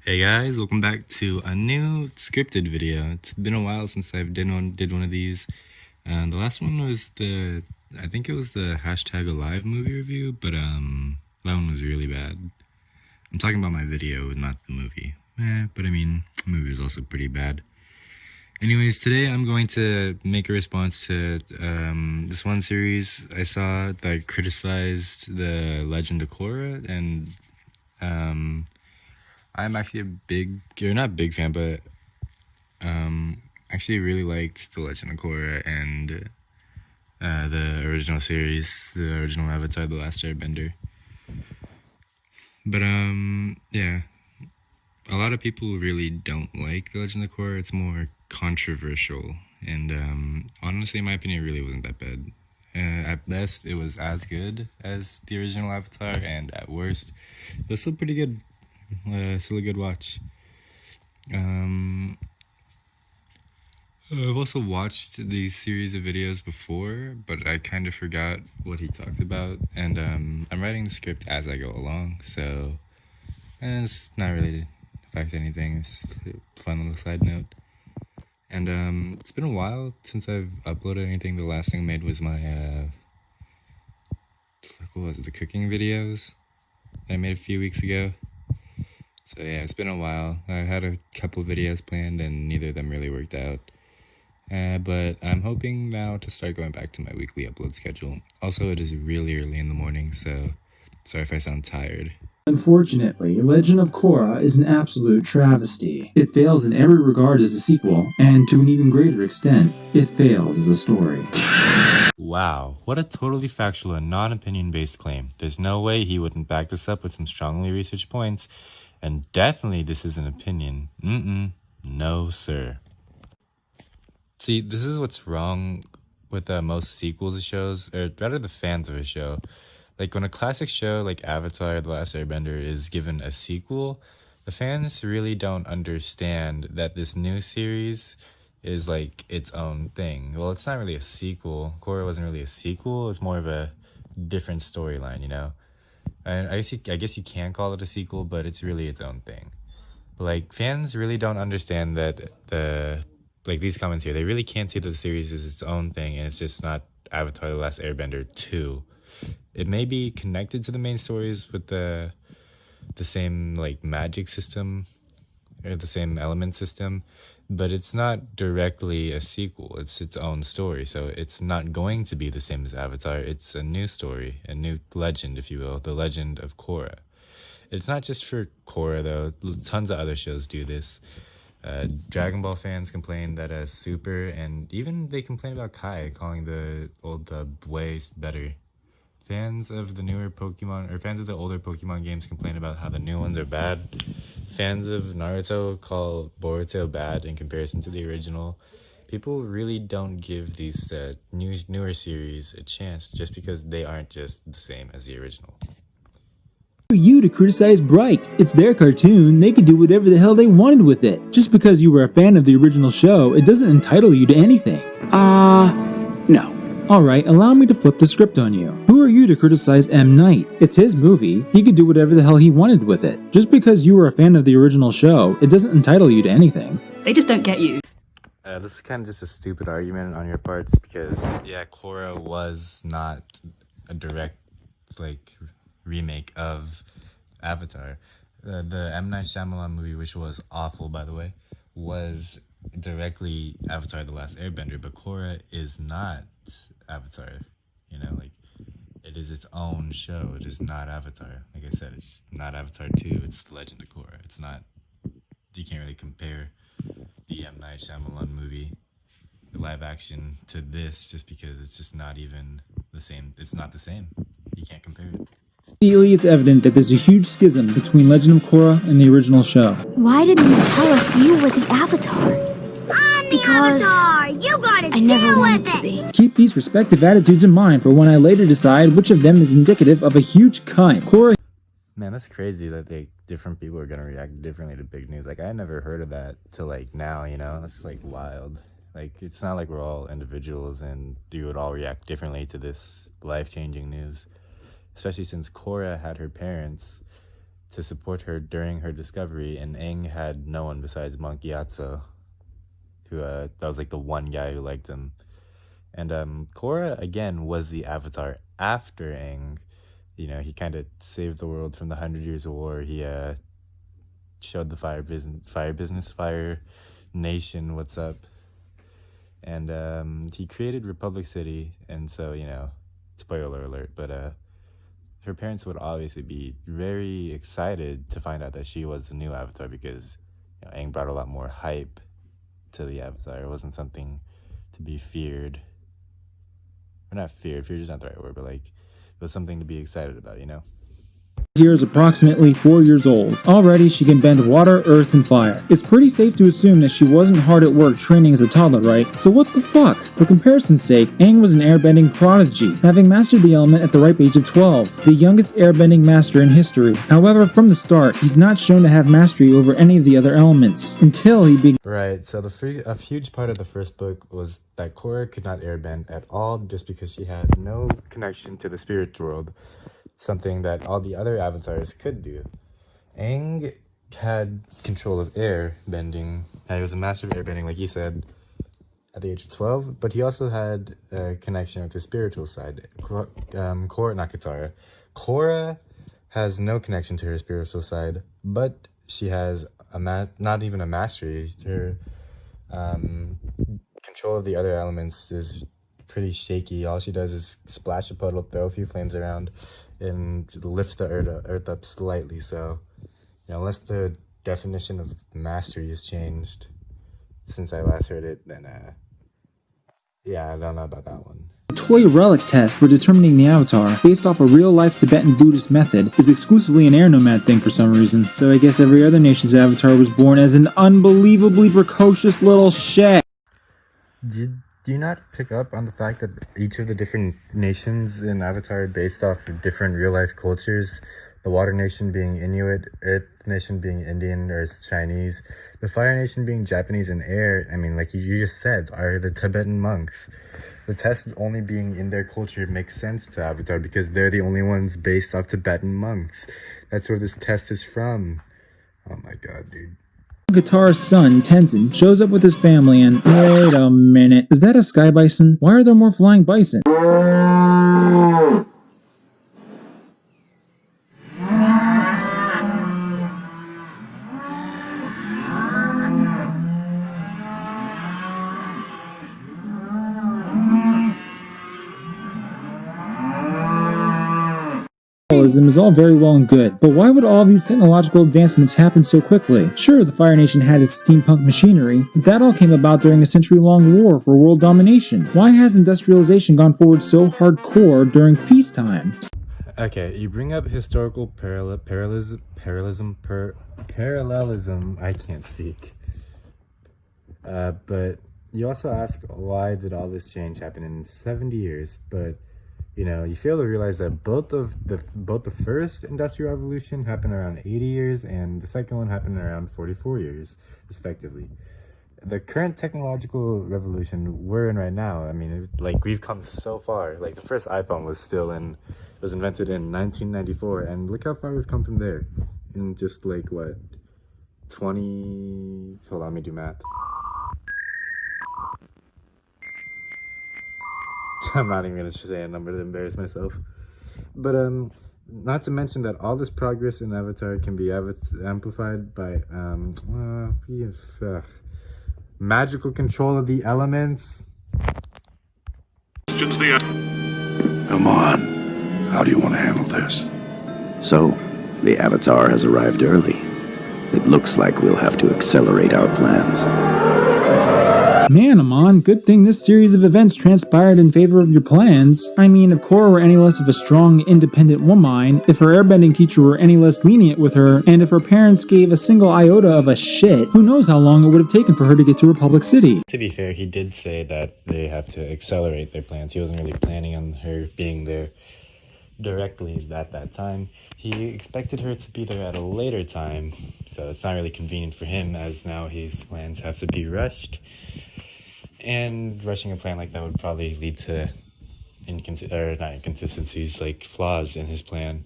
Hey guys, welcome back to a new scripted video. It's been a while since I've did one of these. The last one was I think it was the hashtag Alive movie review, but that one was really bad. I'm talking about my video, not the movie. But I mean, the movie was also pretty bad. Anyways, today I'm going to make a response to this one series I saw that criticized the Legend of Korra, and I'm actually not big fan, but actually really liked The Legend of Korra and the original series, the original Avatar, The Last Airbender. But yeah, a lot of people really don't like The Legend of Korra. It's more controversial, and honestly, in my opinion, it really wasn't that bad. At best, it was as good as the original Avatar, and at worst, it was still pretty good. Still a good watch. I've also watched these series of videos before, but I kind of forgot what he talked about, and I'm writing the script as I go along, so it's not really to affect anything. It's a fun little side note. And it's been a while since I've uploaded anything. The last thing I made was my what was it, the cooking videos that I made a few weeks ago. So yeah, it's been a while. I had a couple videos planned, and neither of them really worked out. But I'm hoping now to start going back to my weekly upload schedule. Also, it is really early in the morning, so sorry if I sound tired. Unfortunately, Legend of Korra is an absolute travesty. It fails in every regard as a sequel, and to an even greater extent, it fails as a story. Wow, what a totally factual and non-opinion-based claim. There's no way he wouldn't back this up with some strongly researched points, and definitely this is an opinion. No sir. See, this is what's wrong with most sequels of shows, or rather the fans of a show. Like, when a classic show like Avatar: The Last Airbender is given a sequel, the fans really don't understand that this new series is like its own thing. Well, it's not really a sequel. Korra wasn't really a sequel. It's more of a different storyline, you know? And I guess you can call it a sequel, but it's really its own thing. Like, fans really don't understand that these comments here, they really can't see that the series is its own thing, and it's just not Avatar: The Last Airbender 2. It may be connected to the main stories with the same like magic system or the same element system, but it's not directly a sequel. It's its own story, so it's not going to be the same as Avatar. It's a new story, a new legend, if you will, the Legend of Korra. It's not just for Korra, though. Tons of other shows do this. Dragon Ball fans complain that Super, and even they complain about Kai, calling the old dub way better. Fans of the newer Pokemon, or fans of the older Pokemon games, complain about how the new ones are bad. Fans of Naruto call Boruto bad in comparison to the original. People really don't give these newer series a chance just because they aren't just the same as the original. Who are you to criticize Bright? It's their cartoon, they could do whatever the hell they wanted with it. Just because you were a fan of the original show, it doesn't entitle you to anything. No. Alright, allow me to flip the script on you. Who are you to criticize M. Night? It's his movie, he could do whatever the hell he wanted with it. Just because you were a fan of the original show, it doesn't entitle you to anything. They just don't get you. This is kind of just a stupid argument on your parts because, yeah, Korra was not a direct, remake of Avatar. The M. Night Shyamalan movie, which was awful, by the way, was directly Avatar: The Last Airbender, but Korra is not Avatar, you know, like, it is its own show. It is not Avatar. Like I said, it's not Avatar 2, it's The Legend of Korra. It's not, you can't really compare the M. Night Shyamalan movie, the live action, to this, just because it's just not even the same. It's not the same. You can't compare it. Immediately, it's evident that there's a huge schism between Legend of Korra and the original show. Why didn't you tell us you were the Avatar? Because you gotta I never wanted to be. Keep these respective attitudes in mind for when I later decide which of them is indicative of a huge cunt. Korra. Man, that's crazy that different people are gonna react differently to big news. Like, I never heard of that till like now, you know? That's like wild. Like, it's not like we're all individuals and you would all react differently to this life-changing news. Especially since Korra had her parents to support her during her discovery, and Aang had no one besides Monk Gyatso, who that was like the one guy who liked him. And Korra again was the Avatar after Aang. You know, he kind of saved the world from the 100 Years of War. He showed the Fire Nation what's up, and he created Republic City. And so, you know, spoiler alert, but her parents would obviously be very excited to find out that she was the new Avatar, because you know, Aang brought a lot more hype to the Avatar. It wasn't something to be feared. Or not feared is not the right word, but like, it was something to be excited about, you know? Here is approximately 4 years old. Already she can bend water, earth, and fire. It's pretty safe to assume that she wasn't hard at work training as a toddler, right? So what the fuck? For comparison's sake, Aang was an airbending prodigy, having mastered the element at the ripe age of 12, the youngest airbending master in history. However, from the start, he's not shown to have mastery over any of the other elements, until he began. Right, so a huge part of the first book was that Korra could not airbend at all, just because she had no connection to the spirit world. Something that all the other avatars could do. Aang had control of air bending. He was a master of air bending, like you said, at the age of 12, but he also had a connection with the spiritual side. Korra, not Katara. Korra has no connection to her spiritual side, but she has not even a mastery. Her control of the other elements is pretty shaky. All she does is splash a puddle, throw a few flames around, and lift the earth up slightly. So, you know, unless the definition of mastery has changed since I last heard it, then yeah, I don't know about that one. The toy relic test for determining the Avatar, based off a real-life Tibetan Buddhist method, is exclusively an air nomad thing for some reason. So I guess every other nation's Avatar was born as an unbelievably precocious little shit. Do you not pick up on the fact that each of the different nations in Avatar are based off of different real-life cultures? The Water Nation being Inuit, Earth Nation being Indian or Chinese, the Fire Nation being Japanese, and Air, I mean, like you just said, are the Tibetan monks. The test only being in their culture makes sense to Avatar because they're the only ones based off Tibetan monks. That's where this test is from. Oh my god, dude. Katara's son, Tenzin, shows up with his family and... Wait a minute. Is that a sky bison? Why are there more flying bison? Is all very well and good, but why would all these technological advancements happen so quickly? Sure, the Fire Nation had its steampunk machinery, but that all came about during a century-long war for world domination. Why has industrialization gone forward so hardcore during peacetime? Okay, you bring up historical parallelism, I can't speak. But you also ask, why did all this change happen in 70 years? But you know, you fail to realize that both the first industrial revolution happened around 80 years and the second one happened around 44 years, respectively. The current technological revolution we're in right now, I mean, like, we've come so far. Like, the first iPhone was invented in 1994, and look how far we've come from there. In just, like, what, hold on, let me do math. I'm not even going to say a number to embarrass myself. But, not to mention that all this progress in Avatar can be amplified by, magical control of the elements. Come on. How do you want to handle this? So, the Avatar has arrived early. It looks like we'll have to accelerate our plans. Man, Amon, good thing this series of events transpired in favor of your plans. I mean, if Korra were any less of a strong, independent woman, if her airbending teacher were any less lenient with her, and if her parents gave a single iota of a shit, who knows how long it would have taken for her to get to Republic City. To be fair, he did say that they have to accelerate their plans. He wasn't really planning on her being there directly at that time. He expected her to be there at a later time, so it's not really convenient for him, as now his plans have to be rushed. And rushing a plan like that would probably lead to not inconsistencies, like flaws in his plan,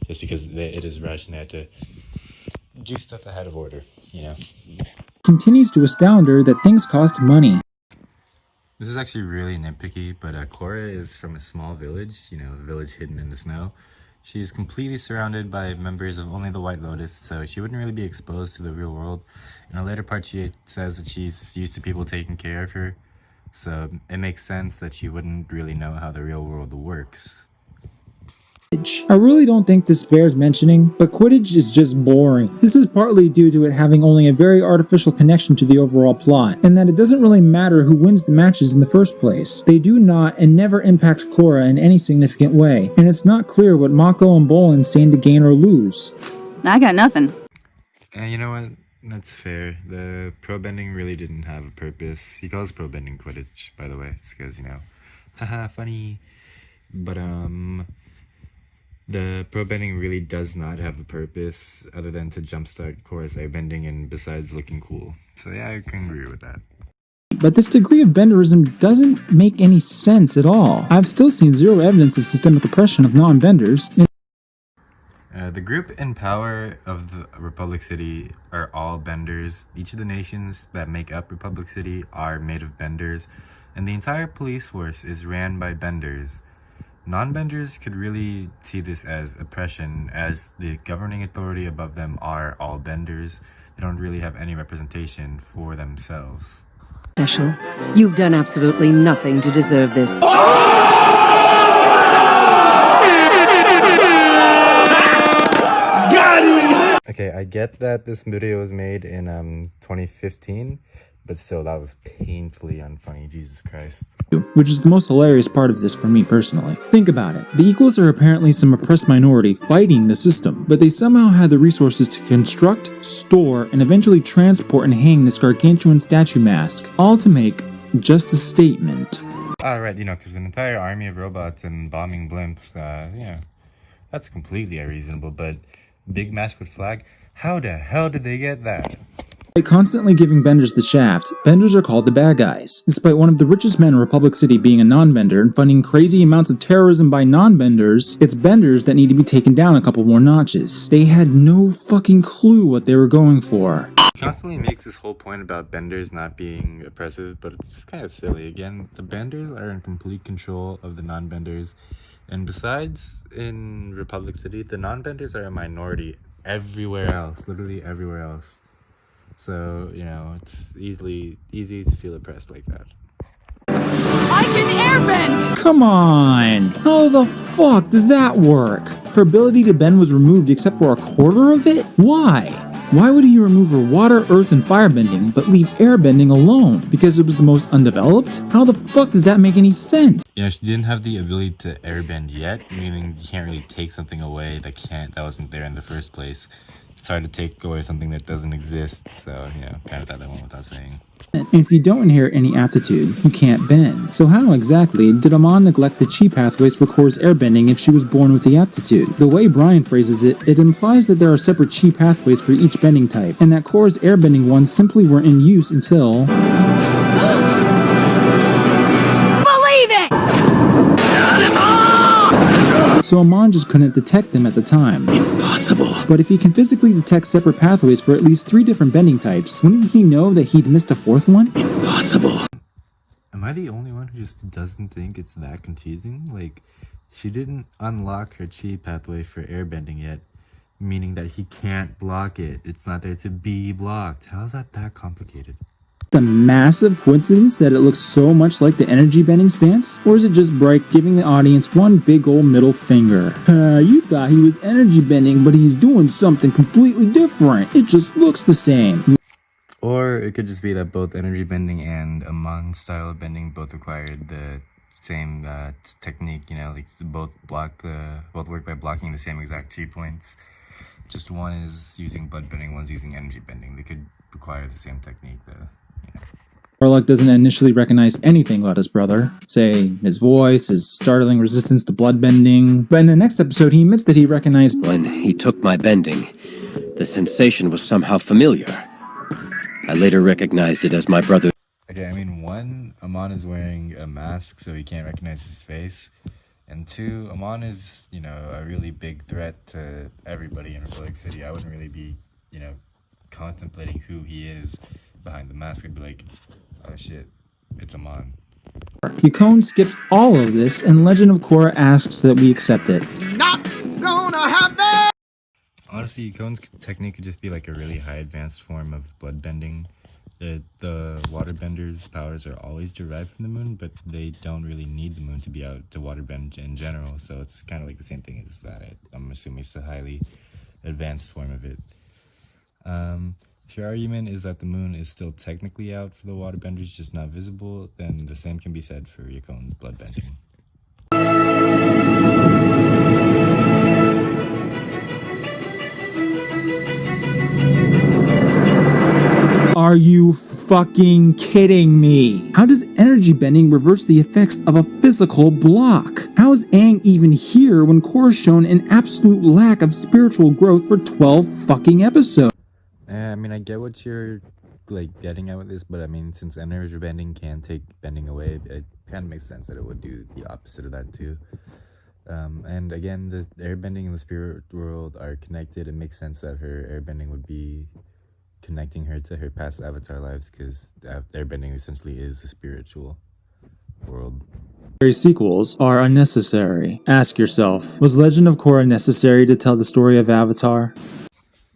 just because it is rushed and they had to do stuff ahead of order, you know. Continues to astound her that things cost money. This is actually really nitpicky, but Korra is from a small village, you know, a village hidden in the snow. She's completely surrounded by members of only the White Lotus, so she wouldn't really be exposed to the real world. In a later part, she says that she's used to people taking care of her, so it makes sense that she wouldn't really know how the real world works. I really don't think this bears mentioning, but Quidditch is just boring. This is partly due to it having only a very artificial connection to the overall plot, and that it doesn't really matter who wins the matches in the first place. They do not and never impact Korra in any significant way, and it's not clear what Mako and Bolin stand to gain or lose. I got nothing. And you know what? That's fair. The pro bending really didn't have a purpose. He calls pro bending Quidditch, by the way. It's because, you know, haha, funny. But, the pro bending really does not have a purpose other than to jumpstart Korra's airbending and besides looking cool. So yeah, I can agree with that. But this degree of benderism doesn't make any sense at all. I've still seen zero evidence of systemic oppression of non-benders. The group in power of the Republic City are all benders. Each of the nations that make up Republic City are made of benders, and the entire police force is ran by benders. Non-benders could really see this as oppression, as the governing authority above them are all benders. They don't really have any representation for themselves. Special. You've done absolutely nothing to deserve this. Okay, I get that this video was made in 2015, but still, that was painfully unfunny, Jesus Christ. Which is the most hilarious part of this for me personally. Think about it. The Equals are apparently some oppressed minority fighting the system, but they somehow had the resources to construct, store, and eventually transport and hang this gargantuan statue mask, all to make just a statement. Right, you know, because an entire army of robots and bombing blimps, yeah, that's completely unreasonable, but big mask with flag? How the hell did they get that? By constantly giving benders the shaft, benders are called the bad guys. Despite one of the richest men in Republic City being a non-bender and funding crazy amounts of terrorism by non-benders, it's benders that need to be taken down a couple more notches. They had no fucking clue what they were going for. He constantly makes this whole point about benders not being oppressive, but it's just kind of silly. Again, the benders are in complete control of the non-benders, and besides in Republic City, the non-benders are a minority everywhere else, literally everywhere else. So, you know, it's easy to feel oppressed like that. I can airbend! Come on! How the fuck does that work? Her ability to bend was removed except for a quarter of it? Why? Why would he remove her water, earth, and firebending, but leave airbending alone? Because it was the most undeveloped? How the fuck does that make any sense? You know, she didn't have the ability to airbend yet, meaning you can't really take something away that wasn't there in the first place. It's hard to take away something that doesn't exist, so, you know, kind of thought that one without saying. And if you don't inherit any aptitude, you can't bend. So how exactly did Amon neglect the chi pathways for Korra's airbending if she was born with the aptitude? The way Brian phrases it, it implies that there are separate chi pathways for each bending type, and that Korra's airbending ones simply weren't in use until... So Amon just couldn't detect them at the time. Impossible. But if he can physically detect separate pathways for at least 3 different bending types, wouldn't he know that he'd missed a 4th one? Impossible. Am I the only one who just doesn't think it's that confusing? Like, she didn't unlock her chi pathway for airbending yet, meaning that he can't block it. It's not there to be blocked. How is that complicated? A massive coincidence that it looks so much like the energy bending stance? Or is it just Bright giving the audience one big old middle finger? You thought he was energy bending, but he's doing something completely different. It just looks the same. Or it could just be that both energy bending and Amon style of bending both required the same technique, you know, like both work by blocking the same exact chi points. Just one is using blood bending, one's using energy bending. They could require the same technique though. Warlock doesn't initially recognize anything about his brother, say his voice, his startling resistance to bloodbending, but in the next episode he admits that he recognized when he took my bending. The sensation was somehow familiar. I later recognized it as my brother. Okay, I mean, 1, Amon is wearing a mask so he can't recognize his face, and 2, Amon is, you know, a really big threat to everybody in Republic City. I wouldn't really be you know, contemplating who he is behind the mask, I'd be like, oh shit, it's Amon. Yukon skips all of this, and Legend of Korra asks that we accept it. Not gonna happen! Honestly, Yukon's technique could just be like a really high advanced form of bloodbending. The waterbenders' powers are always derived from the moon, but they don't really need the moon to be out to waterbend in general, so it's kind of like the same thing as that. I'm assuming it's a highly advanced form of it. If your argument is that the moon is still technically out for the waterbenders, just not visible, then the same can be said for Yukon's bloodbending. Are you fucking kidding me? How does energy bending reverse the effects of a physical block? How is Aang even here when Korra's shown an absolute lack of spiritual growth for 12 fucking episodes? I mean, I get what you're like getting at with this, but I mean, since energy bending can take bending away, it kind of makes sense that it would do the opposite of that too. And again, the airbending and the spirit world are connected. It makes sense that her airbending would be connecting her to her past avatar lives, because airbending essentially is the spiritual world. Sequels are unnecessary. Ask yourself, was Legend of Korra necessary to tell the story of Avatar?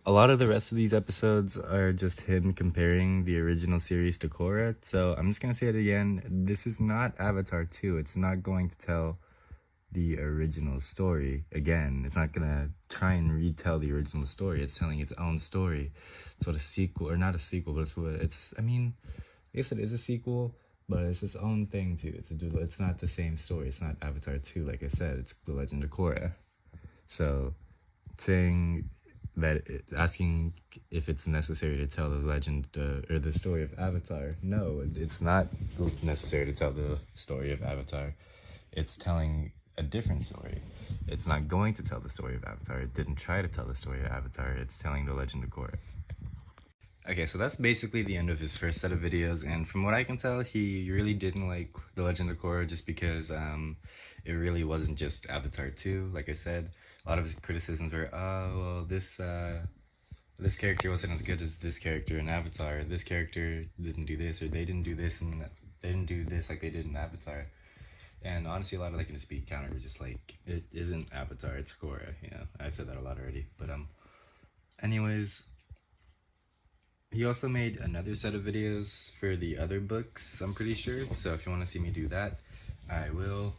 A lot of the rest of these episodes are just him comparing the original series to Korra, so I'm just gonna say it again, this is not Avatar 2, it's not going to tell the original story again. It's not gonna try and retell the original story, it's telling its own story. It's what a sequel, or not a sequel, but I mean, I guess it is a sequel, but it's its own thing too. It's not the same story, it's not Avatar 2, like I said, it's The Legend of Korra. So, saying that, asking if it's necessary to tell the legend or the story of Avatar, no, it's not necessary to tell the story of Avatar. It's telling a different story. It's not going to tell the story of Avatar. It didn't try to tell the story of Avatar. It's telling the Legend of Korra. Okay, so that's basically the end of his first set of videos, and from what I can tell, he really didn't like The Legend of Korra just because it really wasn't just Avatar 2, like I said. A lot of his criticisms were, oh, well, this character wasn't as good as this character in Avatar, this character didn't do this, or they didn't do this, and they didn't do this like they did in Avatar. And honestly, a lot of that can just be countered, just like, it isn't Avatar, it's Korra, you know, I said that a lot already, but anyways, he also made another set of videos for the other books, I'm pretty sure, so if you want to see me do that, I will.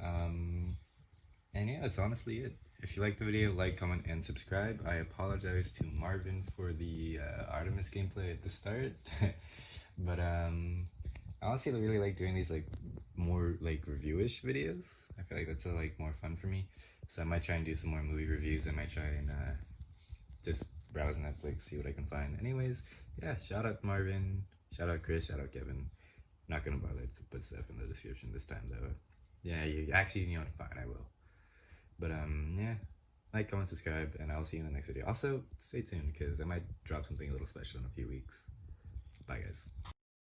And yeah, that's honestly it. If you like the video, like, comment, and subscribe. I apologize to Marvin for the Artemis gameplay at the start, but I honestly really like doing these like more like reviewish videos. I feel like that's like more fun for me, so I might try and do some more movie reviews. I might try and just browse Netflix, see what I can find. Anyways, yeah, shout out Marvin, shout out Chris, shout out Kevin. Not gonna bother to put stuff in the description this time though. Yeah, you know what, fine, I will. But yeah, like, comment, subscribe, and I'll see you in the next video. Also, stay tuned because I might drop something a little special in a few weeks. Bye guys.